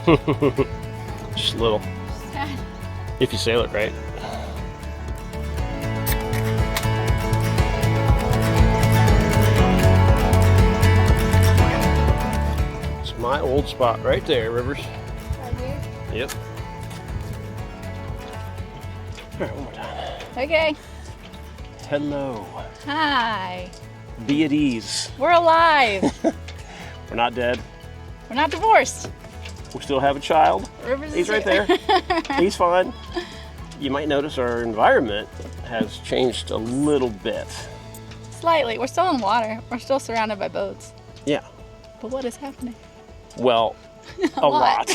Just a little. Sad. If you sail it right. It's my old spot right there, Rivers. Right here? Yep. All right, one more time. Okay. Hello. Hi. Be at ease. We're alive. We're not dead. We're not divorced. We still have a child. Rivers He's is right here. there. He's fine. You might notice our environment has changed a little bit. Slightly. We're still in water. We're still surrounded by boats. Yeah. But what is happening? Well, a lot.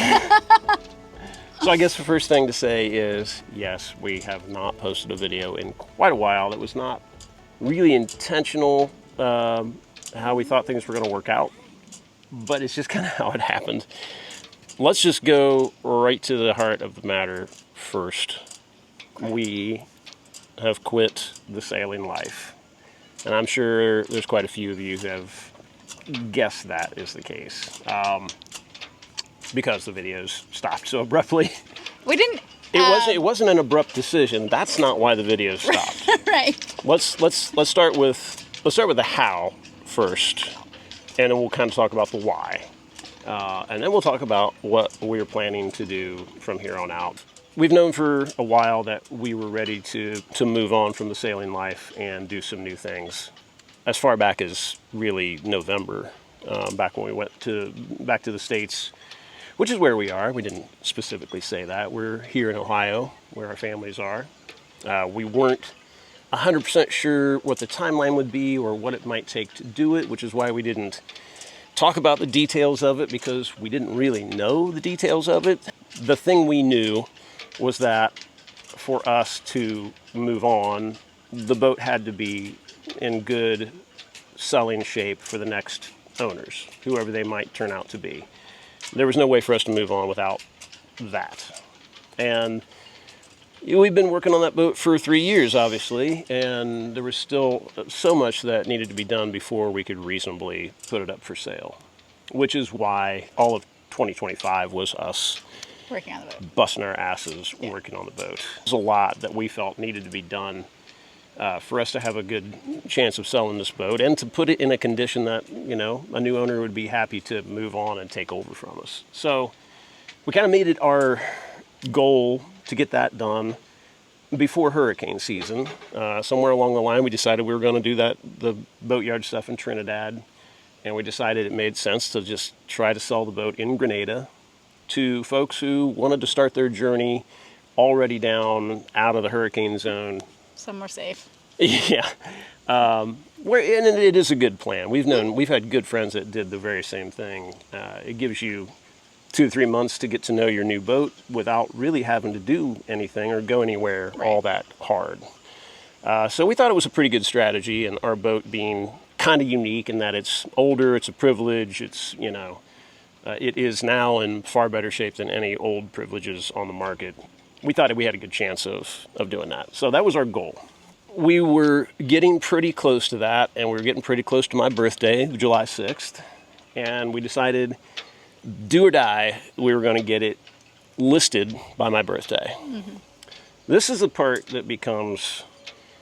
So I guess the first thing to say is, yes, we have not posted a video in quite a while. It was not really intentional how we thought things were going to work out, but it's just kind of how it happened. Let's just go right to the heart of the matter first. We have quit the sailing life, and I'm sure there's quite a few of you who have guessed that is the case. Because the videos stopped so abruptly. We didn't. It wasn't an abrupt decision. That's not why the videos stopped. Right. Let's start with the how first, and then we'll kind of talk about the why, and then we'll talk about what we're planning to do from here on out. We've known for a while that we were ready to move on from the sailing life and do some new things. As far back as really November, back when we went back to the States, which is where we are. We didn't specifically say that. We're here in Ohio, where our families are. We weren't 100% sure what the timeline would be or what it might take to do it, which is why we didn't talk about the details of it, because we didn't really know the details of it. The thing we knew was that for us to move on, the boat had to be in good selling shape for the next owners, whoever they might turn out to be. There was no way for us to move on without that. And we've been working on that boat for 3 years, obviously, and there was still so much that needed to be done before we could reasonably put it up for sale, which is why all of 2025 was us Working on the boat. busting our asses working on the boat. There's a lot that we felt needed to be done for us to have a good chance of selling this boat and to put it in a condition that, you know, a new owner would be happy to move on and take over from us. So we kind of made it our goal to get that done before hurricane season. Somewhere along the line, we decided we were going to do the boatyard stuff in Trinidad, and we decided it made sense to just try to sell the boat in Grenada to folks who wanted to start their journey already down out of the hurricane zone. Somewhere safe. Yeah. And it is a good plan. We've had good friends that did the very same thing. It gives you 2 to 3 months to get to know your new boat without really having to do anything or go anywhere all that hard. So we thought it was a pretty good strategy, and our boat being kind of unique in that it's older, it's a privilege, it's, you know, it is now in far better shape than any old privileges on the market. We thought we had a good chance of doing that. So that was our goal. We were getting pretty close to that, and we were getting pretty close to my birthday, July 6th, and we decided, do or die, we were going to get it listed by my birthday. Mm-hmm. This is the part that becomes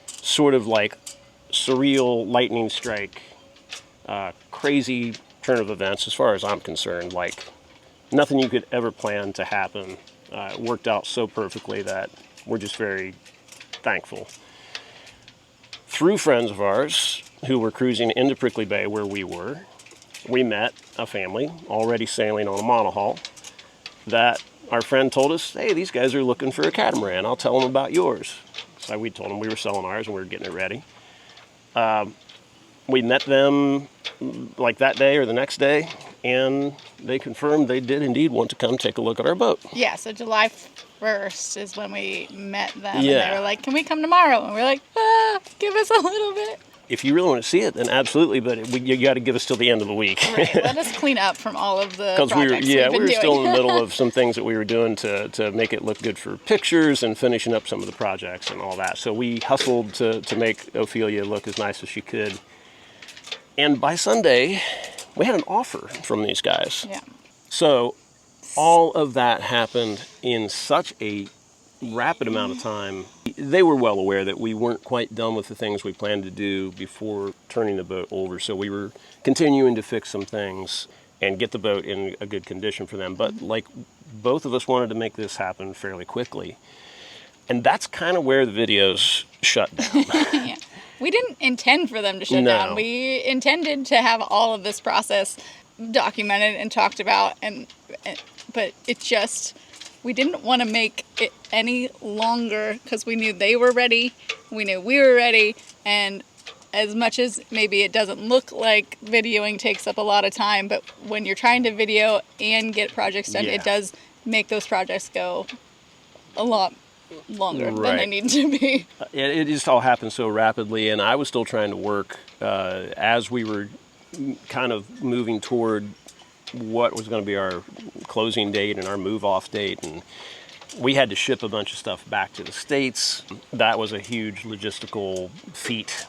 sort of like surreal lightning strike, crazy turn of events as far as I'm concerned. Like nothing you could ever plan to happen. It worked out so perfectly that we're just very thankful. Through friends of ours who were cruising into Prickly Bay where we were, we met a family already sailing on a monohull that our friend told us, hey, these guys are looking for a catamaran. I'll tell them about yours. So we told them we were selling ours and we were getting it ready. We met them like that day or the next day, and they confirmed they did indeed want to come take a look at our boat. Yeah, so July 1st is when we met them. Yeah. And they were like, can we come tomorrow? And we're like, give us a little bit. If you really want to see it, then absolutely, but you got to give us till the end of the week. Right, let us clean up from all of the projects we were doing. still in the middle of some things that we were doing to make it look good for pictures and finishing up some of the projects and all that. So we hustled to make Ophelia look as nice as she could. And by Sunday, we had an offer from these guys. Yeah. So all of that happened in such a rapid amount of time. They were well aware that we weren't quite done with the things we planned to do before turning the boat over, so we were continuing to fix some things and get the boat in a good condition for them. But like, both of us wanted to make this happen fairly quickly. And that's kind of where the videos shut down. Yeah. We didn't intend for them to shut down. We intended to have all of this process documented and talked about, but it just, we didn't want to make it any longer because we knew they were ready, we knew we were ready, and as much as maybe it doesn't look like videoing takes up a lot of time, but when you're trying to video and get projects done, it does make those projects go a lot longer than they need to be. It just all happened so rapidly, and I was still trying to work as we were kind of moving toward what was going to be our closing date and our move-off date, and we had to ship a bunch of stuff back to the States. That was a huge logistical feat.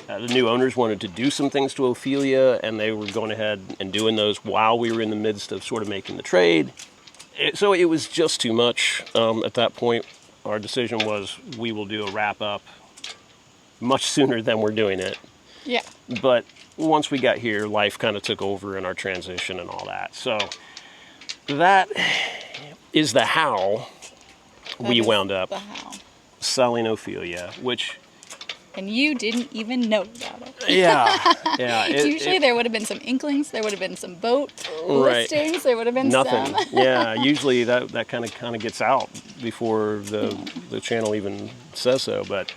The new owners wanted to do some things to Ophelia, and they were going ahead and doing those while we were in the midst of sort of making the trade. So it was just too much at that point. Our decision was we will do a wrap-up much sooner than we're doing it. Yeah. But once we got here, life kind of took over in our transition and all that. So that is the how we wound up selling Ophelia, which... And you didn't even know about it. Yeah. Usually there would have been some inklings, there would have been some boat listings, there would have been nothing. some. Yeah, usually that kind of gets out before the channel even says so. But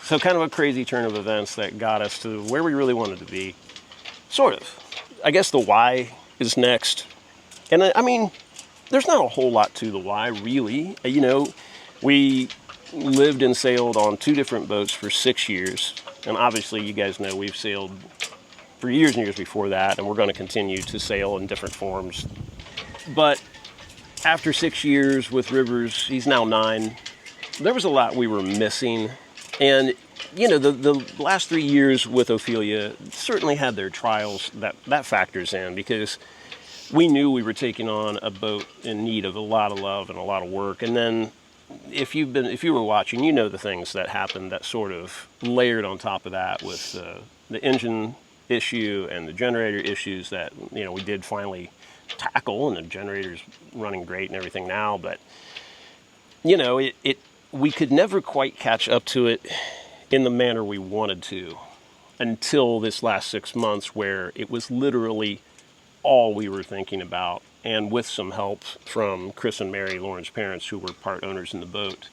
so kind of a crazy turn of events that got us to where we really wanted to be. Sort of. I guess the why is next. And I mean, there's not a whole lot to the why, really. You know, we lived and sailed on 2 different boats for 6 years. And obviously, you guys know we've sailed for years and years before that, and we're going to continue to sail in different forms. But after 6 years with Rivers, he's now 9, there was a lot we were missing. And, you know, the last 3 years with Ophelia certainly had their trials. That factors in, because we knew we were taking on a boat in need of a lot of love and a lot of work. And then if you were watching, you know the things that happened that sort of layered on top of that with the engine issue and the generator issues that, you know, we did finally tackle, and the generator's running great and everything now. But, you know, we could never quite catch up to it in the manner we wanted to until this last 6 months, where it was literally all we were thinking about. And with some help from Chris and Mary, Lauren's parents, who were part owners in the boat,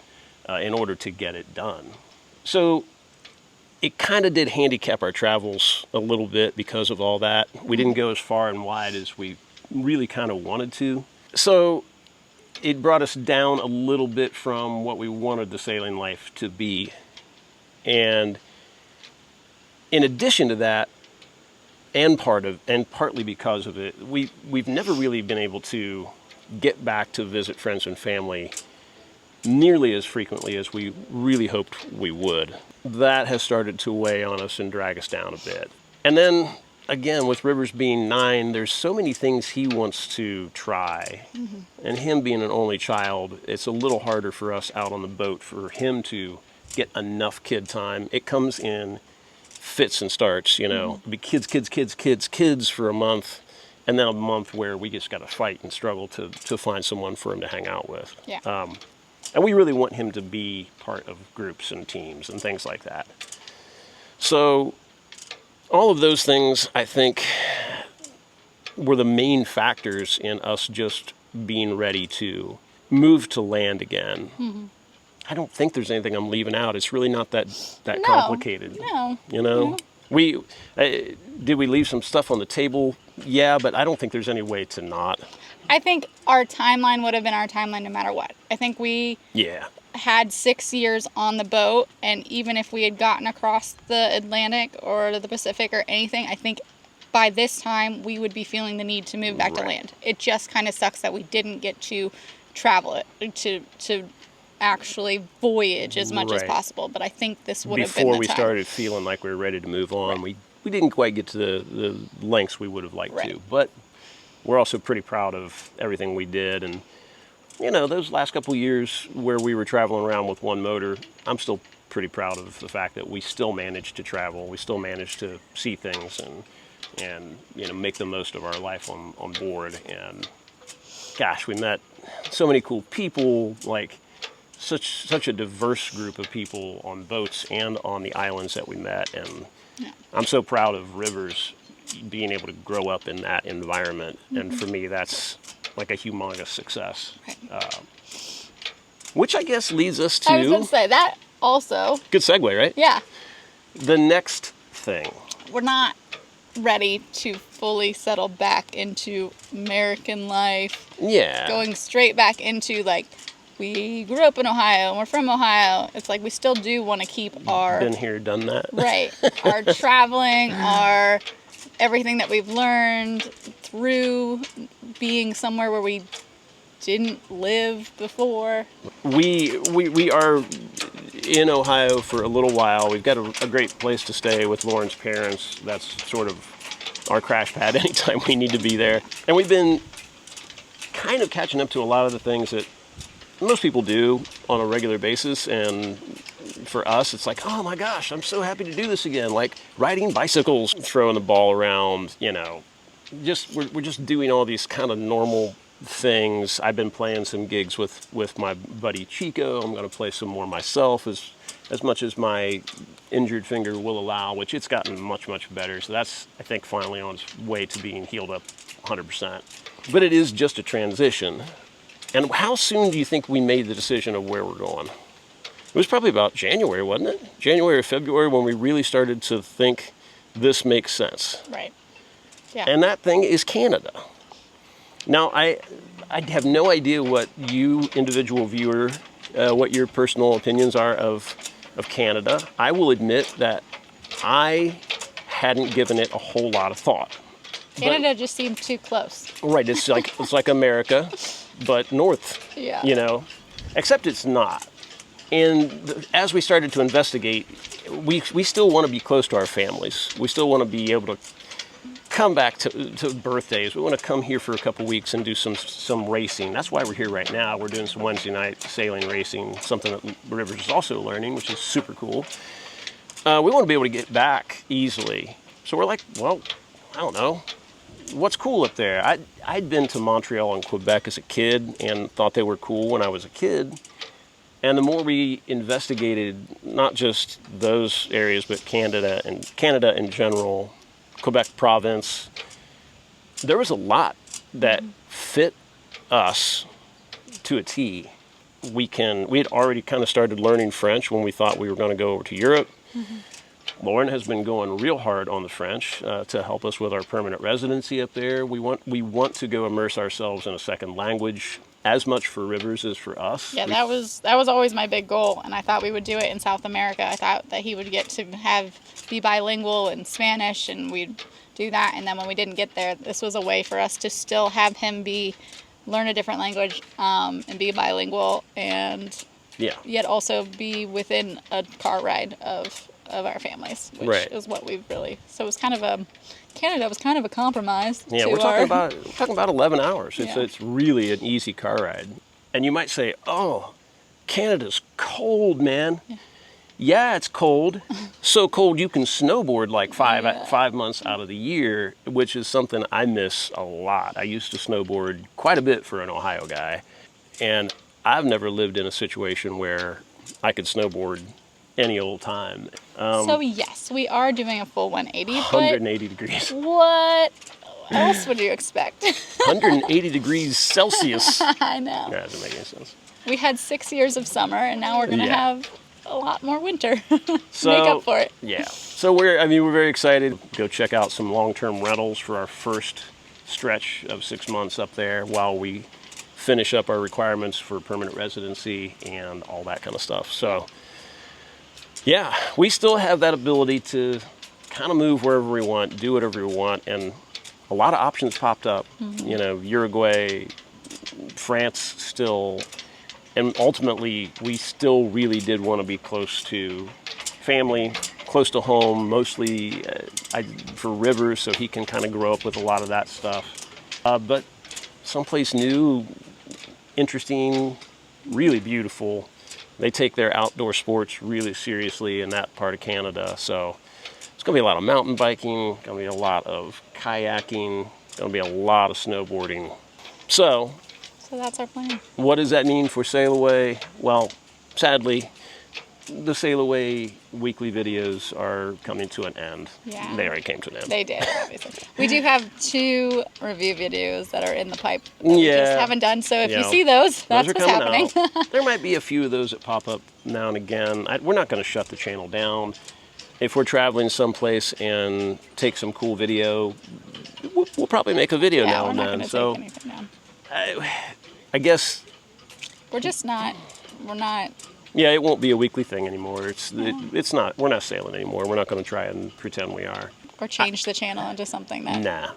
in order to get it done. So it kind of did handicap our travels a little bit because of all that. We didn't go as far and wide as we really kind of wanted to. So it brought us down a little bit from what we wanted the sailing life to be. And in addition to that, and partly because of it, we've never really been able to get back to visit friends and family nearly as frequently as we really hoped we would. That has started to weigh on us and drag us down a bit. And then, again, with Rivers being 9, there's so many things he wants to try. Mm-hmm. And him being an only child, it's a little harder for us out on the boat for him to get enough kid time. It comes in fits and starts, you know. Be kids for a month, and then a month where we just got to fight and struggle to find someone for him to hang out with. Yeah. And we really want him to be part of groups and teams and things like that. So all of those things, I think, were the main factors in us just being ready to move to land again. Mm-hmm. I don't think there's anything I'm leaving out. It's really not that complicated. No. You know? No. Did we leave some stuff on the table? Yeah, but I don't think there's any way to not. I think our timeline would have been our timeline no matter what. I think we had 6 years on the boat, and even if we had gotten across the Atlantic or the Pacific or anything, I think by this time we would be feeling the need to move back to land. It just kind of sucks that we didn't get to travel it, to actually voyage as much as possible. But I think this would have been the time. Before we started feeling like we were ready to move on, we didn't quite get to the lengths we would have liked to. But we're also pretty proud of everything we did. And, you know, those last couple of years where we were traveling around with one motor, I'm still pretty proud of the fact that we still managed to travel. We still managed to see things and you know, make the most of our life on board. And gosh, we met so many cool people, like such a diverse group of people on boats and on the islands that we met. And I'm so proud of Rivers being able to grow up in that environment. And for me, that's like a humongous success. Right. Which I guess leads us to... I was going to say, that also... Good segue, right? Yeah. The next thing. We're not ready to fully settle back into American life. Yeah. Going straight back into, like, we grew up in Ohio and we're from Ohio. It's like we still do want to keep our... Been here, done that. Right. Our traveling, our... everything that we've learned through being somewhere where we didn't live before. We are in Ohio for a little while. We've got a great place to stay with Lauren's parents. That's sort of our crash pad anytime we need to be there. And we've been kind of catching up to a lot of the things that most people do on a regular basis. And for us, it's like, oh my gosh, I'm so happy to do this again. Like riding bicycles, throwing the ball around, you know, we're just doing all these kind of normal things. I've been playing some gigs with my buddy Chico. I'm going to play some more myself as much as my injured finger will allow, which it's gotten much, much better. So that's, I think, finally on its way to being healed up 100%. But it is just a transition. And how soon do you think we made the decision of where we're going? It was probably about January, wasn't it? January or February when we really started to think this makes sense. Right. Yeah. And that thing is Canada. Now, I have no idea what you, individual viewer, what your personal opinions are of Canada. I will admit that I hadn't given it a whole lot of thought. Canada just seemed too close. Right, it's like America, but north. Yeah. You know, except it's not. And as we started to investigate, we still want to be close to our families. We still want to be able to come back to birthdays. We want to come here for a couple weeks and do some racing. That's why we're here right now. We're doing some Wednesday night sailing racing, something that Rivers is also learning, which is super cool. We want to be able to get back easily. So we're like, well, I don't know. What's cool up there? I'd been to Montreal and Quebec as a kid and thought they were cool when I was a kid. And the more we investigated, not just those areas, but Canada in general, Quebec province, there was a lot that fit us to a T. We had already kind of started learning French when we thought we were going to go over to Europe. Mm-hmm. Lauren has been going real hard on the French to help us with our permanent residency up there. We want to go immerse ourselves in a second language, as much for Rivers as for us. Yeah, that was always my big goal, and I thought we would do it in South America. I thought that he would get to be bilingual in Spanish, and we'd do that. And then when we didn't get there, this was a way for us to still have him learn a different language and be bilingual, and yet also be within a car ride of our families, which is what we've really. So it was kind of Canada was kind of a compromise. Yeah, we're talking about 11 hours. It's really an easy car ride. And you might say, "Oh, Canada's cold, man." Yeah, it's cold. So cold you can snowboard like 5 months out of the year, which is something I miss a lot. I used to snowboard quite a bit for an Ohio guy, and I've never lived in a situation where I could snowboard any old time. So yes, we are doing a full 180. 180 degrees. What else would you expect? 180 degrees Celsius. I know. That doesn't make any sense. We had 6 years of summer, and now we're going to have a lot more winter to so, make up for it. Yeah. So we're very excited. Go check out some long-term rentals for our first stretch of 6 months up there while we finish up our requirements for permanent residency and all that kind of stuff. So yeah, we still have that ability to kind of move wherever we want, do whatever we want, and a lot of options popped up. Mm-hmm. You know, Uruguay, France still, and ultimately we still really did want to be close to family, close to home, mostly for Rivers, so he can kind of grow up with a lot of that stuff. But someplace new, interesting, really beautiful. They take their outdoor sports really seriously in that part of Canada. So it's going to be a lot of mountain biking, going to be a lot of kayaking, going to be a lot of snowboarding. So that's our plan. what does that mean for SailAway? Well, sadly, the SailAway weekly videos are coming to an end. Yeah. They already came to an end. They did, obviously. We do have 2 review videos that are in the pipe that we just haven't done. So if you see those, that's what's happening. There might be a few of those that pop up now and again. We're not going to shut the channel down. If we're traveling someplace and take some cool video, we'll probably make a video now and then. So take anything down. I guess we're not. Yeah, it won't be a weekly thing anymore. It's not. We're not sailing anymore. We're not going to try and pretend we are. Or change the channel into something that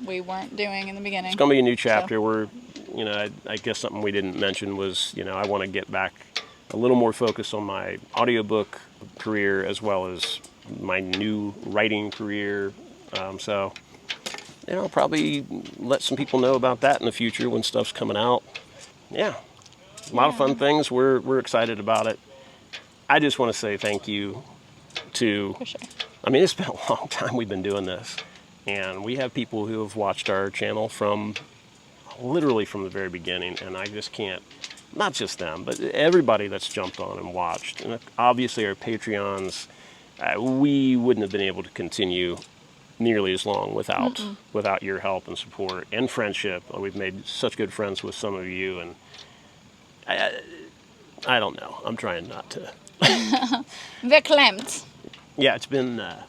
we weren't doing in the beginning. It's going to be a new chapter. We're, I guess something we didn't mention was, I want to get back a little more focus on my audiobook career as well as my new writing career. So, I'll probably let some people know about that in the future when stuff's coming out. Yeah. A lot of fun things. We're excited about it. I just want to say thank you to... For sure. I mean, it's been a long time we've been doing this. And we have people who have watched our channel literally from the very beginning. And I just can't... Not just them, but everybody that's jumped on and watched. And obviously our Patreons, we wouldn't have been able to continue nearly as long without your help and support and friendship. We've made such good friends with some of you, and I don't know. I'm trying not to. Verklempt. Yeah, it's been an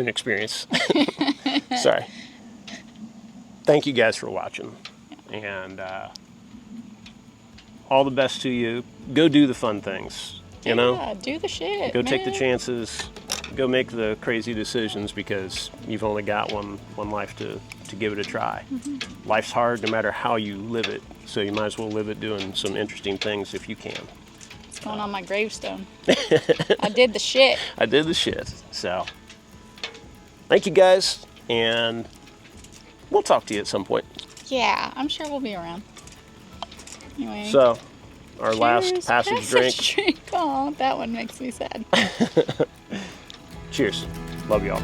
experience. Sorry. Thank you guys for watching, and all the best to you. Go do the fun things. Yeah, do the shit. Go take the chances. Go make the crazy decisions because you've only got one life to give it a try. Mm-hmm. Life's hard no matter how you live it, so you might as well live it doing some interesting things if you can. It's going on my gravestone. I did the shit. I did the shit. So, thank you guys, and we'll talk to you at some point. Yeah, I'm sure we'll be around. Anyway. So, our last passage drink. Oh, that one makes me sad. Cheers. Love y'all.